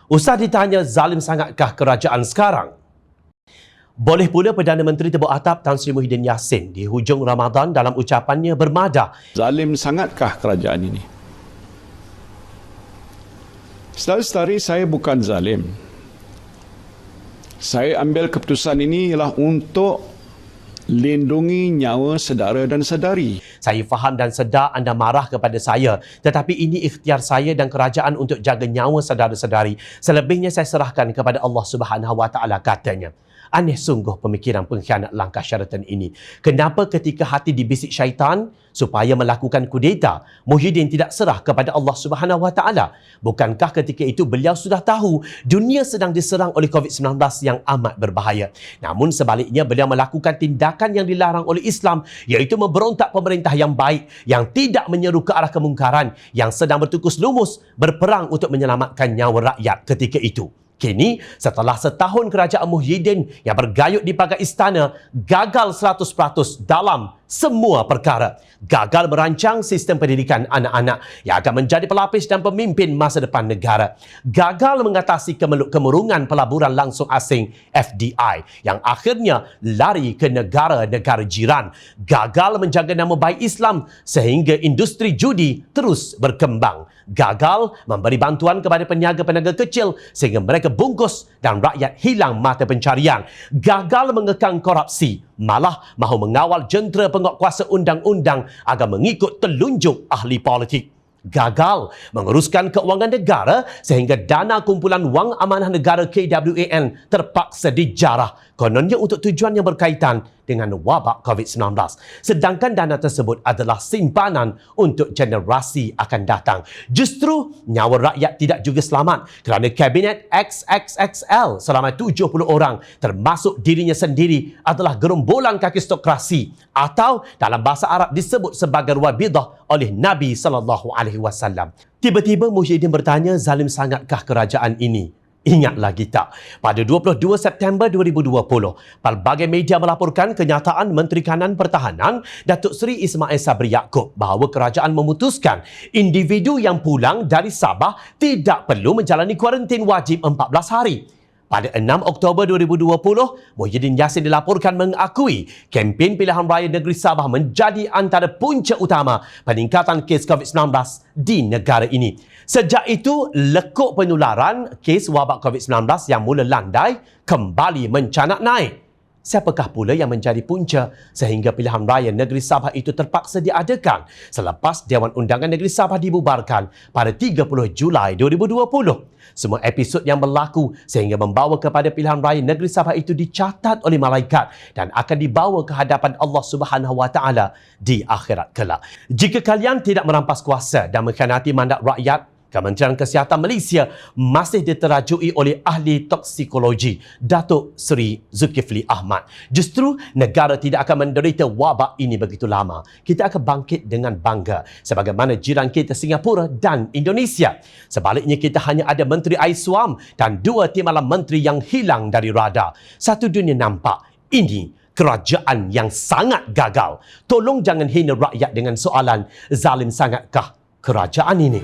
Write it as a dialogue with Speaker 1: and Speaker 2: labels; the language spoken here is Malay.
Speaker 1: Usah ditanya zalim sangatkah kerajaan sekarang? Boleh pula Perdana Menteri Tebuk Atap Tan Sri Muhyiddin Yassin di hujung Ramadan dalam ucapannya bermadah.
Speaker 2: Zalim sangatkah kerajaan ini? Saudara-saudari, saya bukan zalim. Saya ambil keputusan ini ialah untuk lindungi nyawa saudara dan saudari.
Speaker 1: Saya faham dan sedar anda marah kepada saya, tetapi ini ikhtiar saya dan kerajaan untuk jaga nyawa saudara-saudari. Selebihnya saya serahkan kepada Allah Subhanahu Wa Taala, katanya. Aneh sungguh pemikiran pengkhianat langkah Sheraton ini. Kenapa ketika hati dibisik syaitan supaya melakukan kudeta, Muhyiddin tidak serah kepada Allah Subhanahu Wa Taala? Bukankah ketika itu beliau sudah tahu dunia sedang diserang oleh COVID-19 yang amat berbahaya? Namun sebaliknya beliau melakukan tindakan yang dilarang oleh Islam, iaitu memberontak pemerintah yang baik, yang tidak menyeru ke arah kemungkaran, yang sedang bertukus lumus berperang untuk menyelamatkan nyawa rakyat ketika itu. Kini, setelah setahun kerajaan Muhyiddin yang bergayut di pagar istana gagal 100% dalam semua perkara. Gagal merancang sistem pendidikan anak-anak yang akan menjadi pelapis dan pemimpin masa depan negara. Gagal mengatasi kemurungan pelaburan langsung asing FDI yang akhirnya lari ke negara-negara jiran. Gagal menjaga nama baik Islam sehingga industri judi terus berkembang. Gagal memberi bantuan kepada peniaga-peniaga kecil sehingga mereka bungkus dan rakyat hilang mata pencarian. Gagal mengekang korupsi, malah mahu mengawal jentera penguatkuasa undang-undang agar mengikut telunjuk ahli politik. Gagal menguruskan keuangan negara sehingga dana kumpulan wang amanah negara KWAN terpaksa dijarah, kononnya untuk tujuan yang berkaitan dengan wabak COVID-19. Sedangkan dana tersebut adalah simpanan untuk generasi akan datang. Justru nyawa rakyat tidak juga selamat kerana Kabinet XXXL selama 70 orang termasuk dirinya sendiri adalah gerombolan kakistokrasi atau dalam bahasa Arab disebut sebagai Rabidah oleh Nabi SAW. Tiba-tiba Muhyiddin bertanya, zalim sangatkah kerajaan ini? Ingat lagi tak? Pada 22 September 2020, pelbagai media melaporkan kenyataan Menteri Kanan Pertahanan Datuk Seri Ismail Sabri Yaakob bahawa kerajaan memutuskan individu yang pulang dari Sabah tidak perlu menjalani kuarantin wajib 14 hari. Pada 6 Oktober 2020, Muhyiddin Yassin dilaporkan mengakui kempen pilihan raya negeri Sabah menjadi antara punca utama peningkatan kes COVID-19 di negara ini. Sejak itu, lekuk penularan kes wabak COVID-19 yang mula landai kembali mencanak naik. Siapakah pula yang menjadi punca sehingga pilihan raya negeri Sabah itu terpaksa diadakan selepas Dewan Undangan Negeri Sabah dibubarkan pada 30 Julai 2020? Semua episod yang berlaku sehingga membawa kepada pilihan raya negeri Sabah itu dicatat oleh malaikat dan akan dibawa ke hadapan Allah Subhanahu Wa Taala di akhirat kelak. Jika kalian tidak merampas kuasa dan mengkhianati mandat rakyat, Kementerian Kesihatan Malaysia masih diterajui oleh ahli toksikologi Datuk Seri Zulkifli Ahmad. Justru negara tidak akan menderita wabak ini begitu lama. Kita akan bangkit dengan bangga sebagaimana jiran kita Singapura dan Indonesia. Sebaliknya, kita hanya ada Menteri Aiswam dan 2 timbalan menteri yang hilang dari radar. Satu dunia nampak ini kerajaan yang sangat gagal. Tolong jangan hina rakyat dengan soalan zalim sangatkah kerajaan ini.